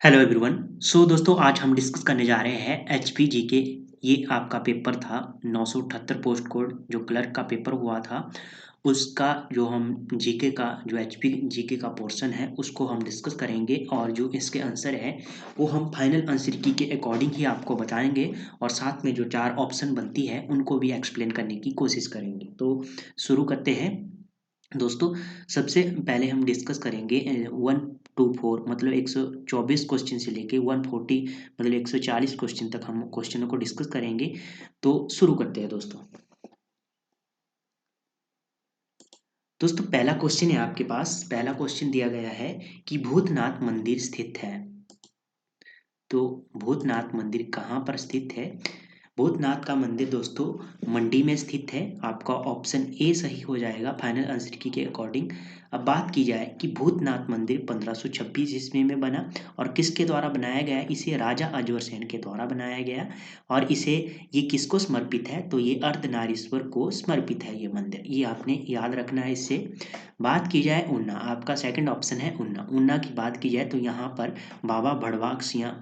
Hello everyone. सो दोस्तों आज हम डिस्कस करने जा रहे हैं एचपी जीके। ये आपका पेपर था 978 पोस्ट कोड जो क्लर्क का पेपर हुआ था, उसका जो हम जीके का जो एचपी जीके का पोर्शन है उसको हम डिस्कस करेंगे और जो इसके आंसर है वो हम फाइनल आंसर की के अकॉर्डिंग ही आपको बताएंगे और साथ में जो 4 ऑप्शन बनती है उनको भी एक्सप्लेन करने की कोशिश करेंगे। तो शुरू करते हैं दोस्तों। सबसे पहले हम डिस्कस करेंगे 1 to 4 मतलब 124 क्वेश्चन से लेके 140 मतलब 140 क्वेश्चन तक हम क्वेश्चनों को डिस्कस करेंगे। तो शुरू करते हैं दोस्तों। दोस्तों पहला क्वेश्चन है आपके पास। पहला क्वेश्चन दिया गया है कि भूतनाथ मंदिर स्थित है। तो भूतनाथ मंदिर कहाँ पर स्थित है? भूतनाथ का मंदिर दोस्तों मंडी में स्थित है। आपका ऑप्शन ए सही हो जाएगा फाइनल आंसर की के अकॉर्डिंग। अब बात की जाए कि भूतनाथ मंदिर 1526 ईस्वी में बना और किसके द्वारा बनाया गया? इसे राजा अजवर के द्वारा बनाया गया। और इसे ये किसको समर्पित है? तो ये अर्धनारीश्वर को समर्पित है ये मंदिर। ये आपने याद रखना है। इससे बात की जाए ऊना, आपका सेकंड ऑप्शन है ऊना। ऊना की बात की जाए तो यहाँ पर बाबा भड़वाक सिंह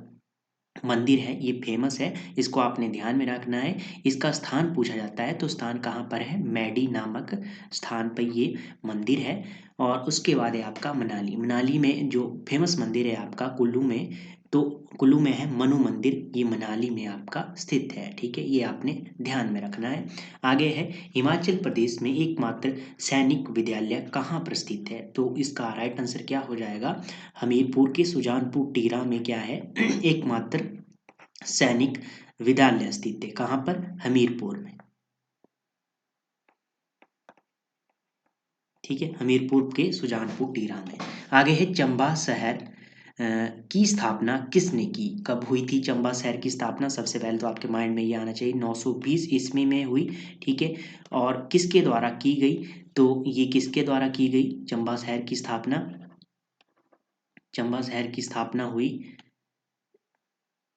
मंदिर है, ये फेमस है, इसको आपने ध्यान में रखना है। इसका स्थान पूछा जाता है तो स्थान कहाँ पर है? मैडी नामक स्थान पर ये मंदिर है। और उसके बाद है आपका मनाली। मनाली में जो फेमस मंदिर है आपका कुल्लू में, तो कुल्लू में है मनु मंदिर, ये मनाली में आपका स्थित है। ठीक है, ये आपने ध्यान में रखना है। आगे है हिमाचल प्रदेश में एकमात्र सैनिक विद्यालय कहाँ पर स्थित है? तो इसका राइट आंसर क्या हो जाएगा? हमीरपुर के सुजानपुर टीरा में क्या है? एकमात्र सैनिक विद्यालय स्थित है। कहाँ पर? हमीरपुर में। ठीक है, हमीरपुर के सुजानपुर टीरा में। आगे है चंबा शहर की स्थापना किसने की? कब हुई थी चंबा शहर की स्थापना? सबसे पहले तो आपके माइंड में ये आना चाहिए 920 ईस्वी में हुई। ठीक है, और किसके द्वारा की गई? तो ये किसके द्वारा की गई चंबा शहर की स्थापना? चंबा शहर की स्थापना हुई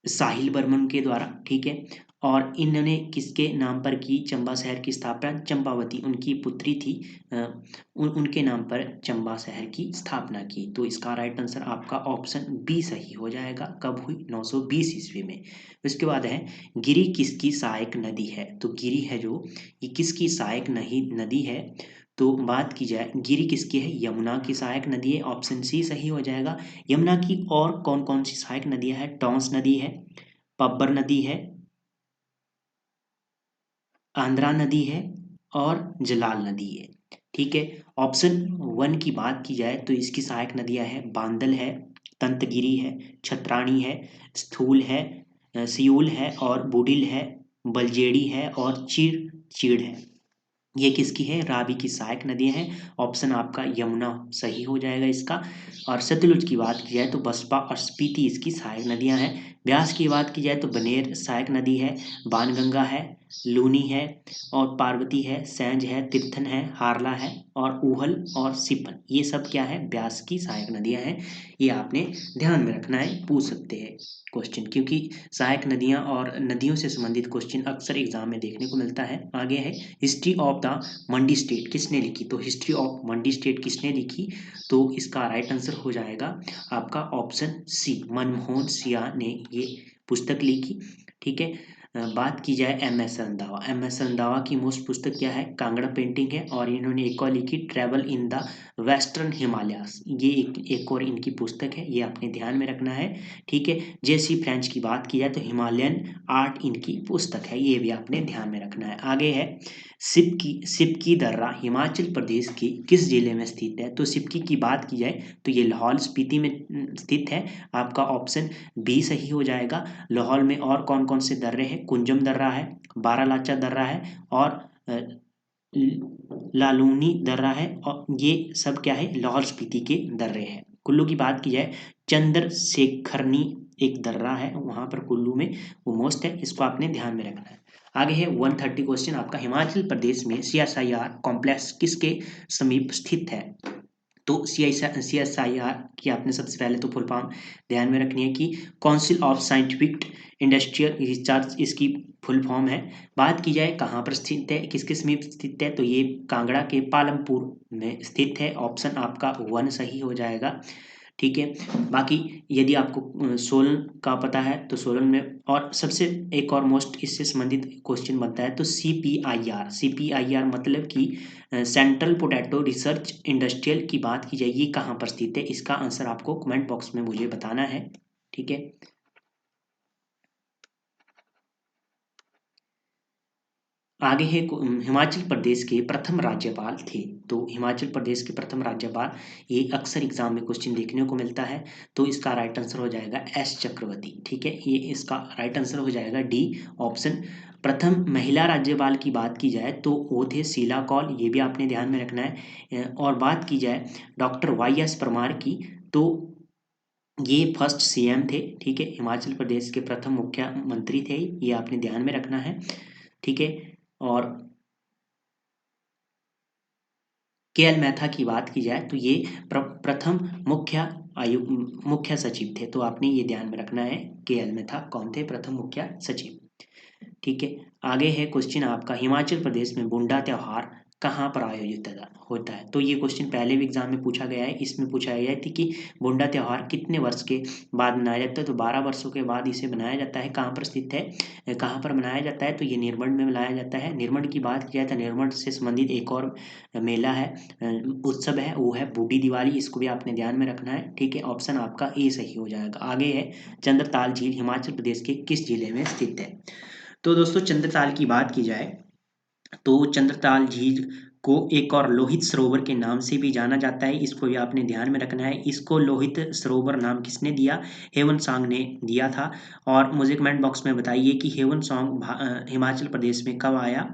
साहिल बर्मन के द्वारा। ठीक है, और इन्होंने किसके नाम पर की चंबा शहर की स्थापना? चंपावती उनकी पुत्री थी, उनके नाम पर चंबा शहर की स्थापना की। तो इसका राइट आंसर आपका ऑप्शन बी सही हो जाएगा। कब हुई? 920 ईस्वी में। उसके बाद है गिरी किसकी सहायक नदी है? तो गिरी है जो, ये किसकी सहायक नहीं नदी है? तो बात की जाए गिरी किसकी है? यमुना की सहायक नदी है। ऑप्शन सी सही हो जाएगा। यमुना की और कौन कौन सी सहायक नदियां हैं? टॉन्स नदी है, पब्बर नदी है, आंध्रा नदी है और जलाल नदी है। ठीक है, ऑप्शन वन की बात की जाए तो इसकी सहायक नदियां हैं बांदल है, तंतगिरी है, छत्राणी है, स्थूल है, सियूल है और बुडिल है, बलजेड़ी है और चीड़ है। ये किसकी है? रावी की सहायक नदियां हैं। ऑप्शन आपका यमुना सही हो जाएगा इसका। और सतलुज की बात की जाए तो बसपा और स्पीति इसकी सहायक नदियां हैं। ब्यास की बात की जाए तो बनेर सहायक नदी है, बाणगंगा है, लूनी है और पार्वती है, सैंज है, तीर्थन है, हारला है और ऊहल और सिपन, ये सब क्या है? ब्यास की सहायक नदियां हैं। ये आपने ध्यान में रखना है, पूछ सकते हैं क्वेश्चन, क्योंकि सहायक नदियां और नदियों से संबंधित क्वेश्चन अक्सर एग्जाम में देखने को मिलता है। आगे है history of the Mandi state किसने लिखी? तो हिस्ट्री ऑफ मंडी स्टेट किसने लिखी? तो इसका राइट आंसर हो जाएगा आपका ऑप्शन सी, मनमोहन सिंह ने ये पुस्तक लिखी। ठीक है, बात की जाए M S Randhawa. M S Randhawa की मोस्ट पुस्तक क्या है? कांगड़ा पेंटिंग है। और इन्होंने एक और लिखी travel in the western Himalayas, ये एक और इनकी पुस्तक है, ये आपने ध्यान में रखना है। ठीक है, जेसी फ्रेंच की बात की जाए तो हिमालयन आर्ट इनकी पुस्तक है, ये भी आपने ध्यान में रखना है। आगे है सिपकी दर्रा हिमाचल प्रदेश के किस जिले में स्थित है? तो सिपकी की बात की जाए तो ये लाहौल स्पीति में स्थित है। आपका ऑप्शन बी सही हो जाएगा। लाहौल में और कौन कौन से दर्रे हैं? कुंजम दर्रा है, बारालाचा दर्रा है और लालूनी दर्रा है, और ये सब क्या है? लाहौल स्पीति के दर्रे हैं। कुल्लू की बात की जाए चंद्रशेखरनी एक दर्रा है वहां पर कुल्लू में, वो मोस्ट है, इसको आपने ध्यान में रखना है। आगे है 130 क्वेश्चन आपका। हिमाचल प्रदेश में सीएसआईआर कॉम्प्लेक्स किसके समीप स्थित है? तो सीएसआईआर की आपने सबसे पहले तो फुल फॉर्म ध्यान में रखनी है कि council of scientific industrial research इसकी फुल फॉर्म है। बात की जाए कहाँ पर स्थित है, किसके समीप स्थित है, तो ये कांगड़ा के पालमपुर में स्थित है। ऑप्शन आपका वन सही हो जाएगा। ठीक है। बाकी यदि आपको सोलन का पता है तो सोलन में, और सबसे एक और मोस्ट इससे संबंधित क्वेश्चन बनता है तो CPIR मतलब कि सेंट्रल पोटैटो रिसर्च इंडस्ट्रियल की बात की जाए, ये कहाँ पर स्थित है? इसका आंसर आपको कमेंट बॉक्स में मुझे बताना है। ठीक है। आगे है हिमाचल प्रदेश के प्रथम राज्यपाल थे। तो हिमाचल प्रदेश के प्रथम राज्यपाल, ये अक्सर एग्जाम में क्वेश्चन देखने को मिलता है। तो इसका राइट आंसर हो जाएगा एस चक्रवर्ती। ठीक है, ये इसका राइट आंसर हो जाएगा डी ऑप्शन। प्रथम महिला राज्यपाल की बात की जाए तो वो थे शीला कौल, ये भी आपने ध्यान में रखना है। और बात की जाए डॉक्टर YS परमार की, तो ये फर्स्ट CM थे। ठीक है, हिमाचल प्रदेश के प्रथम मुख्यमंत्री थे, ये आपने ध्यान में रखना है। ठीक है। और KL मेहता की बात की जाए तो ये प्रथम मुख्य सचिव थे। तो आपने ये ध्यान में रखना है, KL मेहता कौन थे? प्रथम मुख्य सचिव। ठीक है। आगे है क्वेश्चन आपका, हिमाचल प्रदेश में बुंडा त्योहार कहाँ पर आयोजित होता है? तो ये क्वेश्चन पहले भी एग्जाम में पूछा गया है। इसमें पूछा गया है कि बुंडा त्योहार कितने वर्ष के बाद मनाया जाता है? तो 12 वर्षों के बाद इसे मनाया जाता है। कहाँ पर स्थित है, कहाँ पर मनाया जाता है? तो ये निर्मंड में मनाया जाता है। निर्मंड की बात की जाए तो निर्मंड से संबंधित एक और मेला है, उत्सव है, वो है बूढ़ी दिवाली। इसको भी आपने ध्यान में रखना है। ठीक है, ऑप्शन आपका ए सही हो जाएगा। आगे है चंद्रताल झील हिमाचल प्रदेश के किस जिले में स्थित है? तो दोस्तों चंद्रताल की बात की जाए तो चंद्रताल झील को एक और लोहित सरोवर के नाम से भी जाना जाता है। इसको भी आपने ध्यान में रखना है। इसको लोहित सरोवर नाम किसने दिया? हेवन सांग ने दिया था। और मुझे कमेंट बॉक्स में बताइए कि हेवन सांग हिमाचल प्रदेश में कब आया?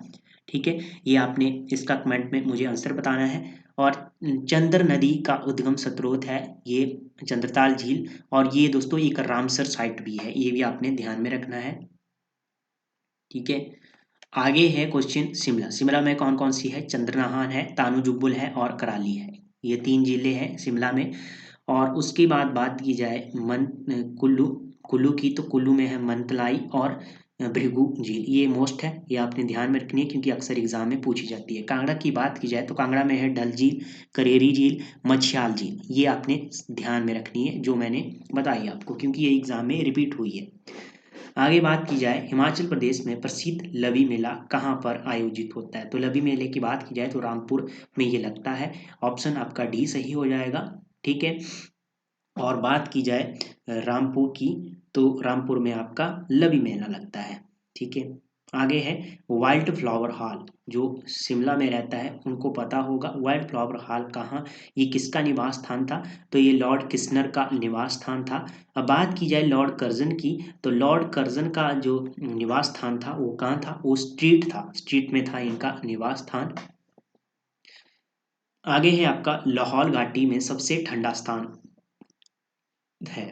ठीक है, ये आपने इसका कमेंट में मुझे आंसर बताना है। और चंद्र नदी का उद्गम स्रोत है ये चंद्रताल झील। और ये दोस्तों एक रामसर साइट भी है, ये भी आपने ध्यान में रखना है। ठीक है। आगे है क्वेश्चन, शिमला। शिमला में कौन कौन सी है? चंद्रनाहान है, तानू जुब्बुल है और कराली है। ये 3 जिले हैं शिमला में। और उसके बाद बात की जाए कुल्लू कुल्लू की, तो कुल्लू में है मंतलाई और भृगु झील। ये मोस्ट है, ये आपने ध्यान में रखनी है क्योंकि अक्सर एग्जाम में पूछी जाती है। कांगड़ा की बात की जाए तो कांगड़ा में है डल झील, करेरी झील, मछयाल झील। ये आपने ध्यान में रखनी है जो मैंने बताई आपको, क्योंकि ये एग्जाम में रिपीट हुई है। आगे बात की जाए हिमाचल प्रदेश में प्रसिद्ध लवी मेला कहाँ पर आयोजित होता है? तो लवी मेले की बात की जाए तो रामपुर में ये लगता है। ऑप्शन आपका डी सही हो जाएगा। ठीक है। और बात की जाए रामपुर की, तो रामपुर में आपका लवी मेला लगता है। ठीक है। आगे है वाइल्ड फ्लावर हॉल, जो शिमला में रहता है उनको पता होगा वाइल्ड फ्लावर हॉल कहाँ, ये किसका निवास स्थान था? तो ये लॉर्ड किस्नर का निवास स्थान था। अब बात की जाए लॉर्ड कर्जन की, तो लॉर्ड कर्जन का जो निवास स्थान था वो कहाँ था? वो स्ट्रीट में था इनका निवास स्थान। आगे है आपका लाहौल घाटी में सबसे ठंडा स्थान है।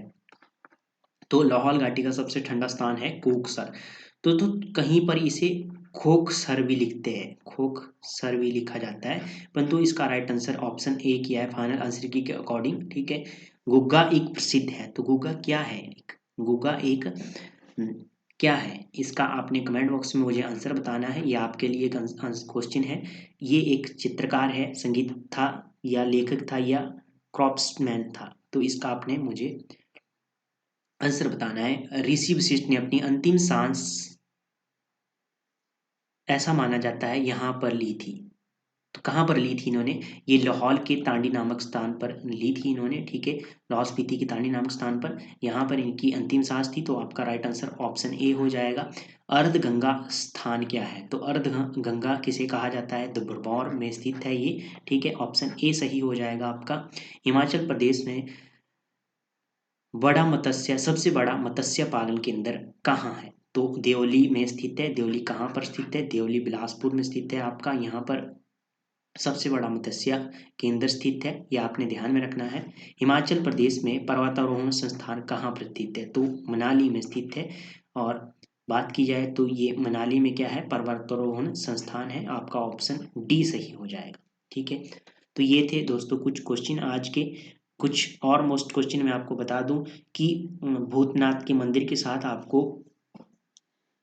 तो लाहौल घाटी का सबसे ठंडा स्थान है कोकसर। तो कहीं पर इसे खोकसर भी लिखते हैं, खोकसर भी लिखा जाता है, परंतु इसका राइट आंसर ऑप्शन ए किया है फाइनल आंसर की के अकॉर्डिंग। ठीक है। गुग्गा एक प्रसिद्ध है, तो गुग्गा क्या है? गुग्गा एक क्या है? इसका आपने कमेंट बॉक्स में मुझे आंसर बताना है। ये आपके लिए एक क्वेश्चन है। ये एक चित्रकार है, संगीत था या लेखक था या क्रॉफ्ट्समैन था? तो इसका आपने मुझे आंसर बताना है। ऋषि वशिष्ठ ने अपनी अंतिम सांस, ऐसा माना जाता है, यहाँ पर ली थी। तो कहाँ पर ली थी इन्होंने? ये लाहौल के तांडी नामक स्थान पर ली थी इन्होंने। ठीक है, लाहौल स्पीति के तांडी नामक स्थान पर, यहाँ पर इनकी अंतिम सांस थी। तो आपका राइट आंसर ऑप्शन ए हो जाएगा। अर्ध गंगा स्थान क्या है? तो अर्ध गंगा किसे कहा जाता है? तो भरमौर में स्थित है ये। ठीक है, ऑप्शन ए सही हो जाएगा आपका। हिमाचल प्रदेश में सबसे बड़ा मत्स्य पालन केंद्र कहाँ है? तो देवली में स्थित है। देवली कहाँ पर स्थित है? देवली बिलासपुर में स्थित है आपका। यहाँ पर सबसे बड़ा मत्स्य केंद्र स्थित है, ये आपने ध्यान में रखना है। हिमाचल प्रदेश में पर्वतारोहण संस्थान कहाँ पर स्थित है? तो मनाली में स्थित है। और बात की जाए तो ये मनाली में क्या है? पर्वतारोहण संस्थान है। आपका ऑप्शन डी सही हो जाएगा। ठीक है। तो ये थे दोस्तों कुछ क्वेश्चन आज के। कुछ और मोस्ट क्वेश्चन मैं आपको बता दूं कि भूतनाथ के मंदिर के साथ आपको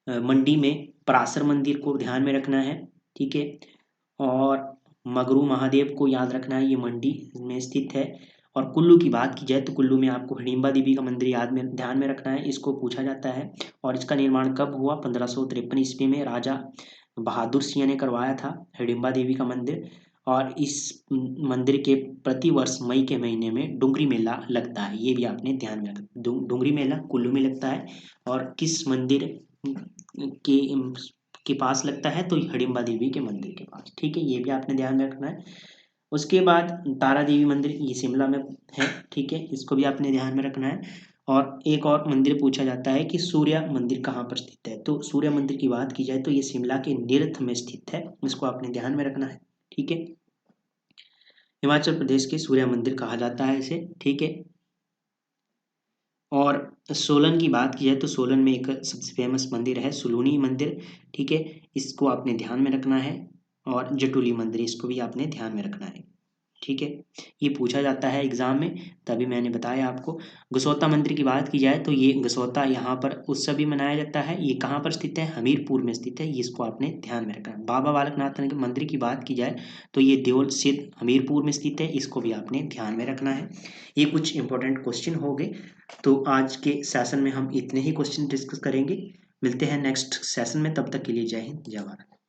मंडी में पराशर मंदिर को ध्यान में रखना है। ठीक है। और मगरू महादेव को याद रखना है, ये मंडी में स्थित है। और कुल्लू की बात की जाए तो कुल्लू में आपको हिडिंबा देवी का मंदिर ध्यान में रखना है, इसको पूछा जाता है। और इसका निर्माण कब हुआ? 1553 ईस्वी में राजा बहादुर सिंह ने करवाया था हिडिंबा देवी का मंदिर। और इस मंदिर के प्रतिवर्ष मई के महीने में डुंगरी मेला लगता है, ये भी आपने ध्यान में रखना। डुंगरी मेला कुल्लू में लगता है और किस मंदिर के के पास लगता है? तो हिडिंबा देवी के मंदिर के पास। ठीक है, ये भी आपने ध्यान में रखना है। उसके बाद तारा देवी मंदिर, ये शिमला में है। ठीक है, इसको भी आपने ध्यान में रखना है। और एक और मंदिर पूछा जाता है कि सूर्य मंदिर कहाँ पर स्थित है? तो सूर्य मंदिर की बात की जाए तो ये शिमला के निरथ में स्थित है, इसको आपने ध्यान में रखना है। ठीक है, हिमाचल प्रदेश के सूर्य मंदिर कहा जाता है इसे। ठीक है, और सोलन की बात की जाए तो सोलन में एक सबसे फेमस मंदिर है सुलूनी मंदिर। ठीक है, इसको आपने ध्यान में रखना है। और जटुली मंदिर, इसको भी आपने ध्यान में रखना है। ठीक है, ये पूछा जाता है एग्जाम में, तभी मैंने बताया आपको। गसौता मंदिर की बात की जाए तो ये गसौता यहाँ पर उत्सव भी मनाया जाता है। ये कहाँ पर स्थित है? हमीरपुर में स्थित है, इसको आपने ध्यान में रखना है। बाबा बालक नाथ मंदिर की बात की जाए तो ये देवल सिद्ध हमीरपुर में स्थित है, इसको भी आपने ध्यान में रखना है। ये कुछ इंपॉर्टेंट क्वेश्चन हो गए। तो आज के सेशन में हम इतने ही क्वेश्चन डिस्कस करेंगे। मिलते हैं नेक्स्ट सेशन में, तब तक के लिए जय हिंद, जय भारत।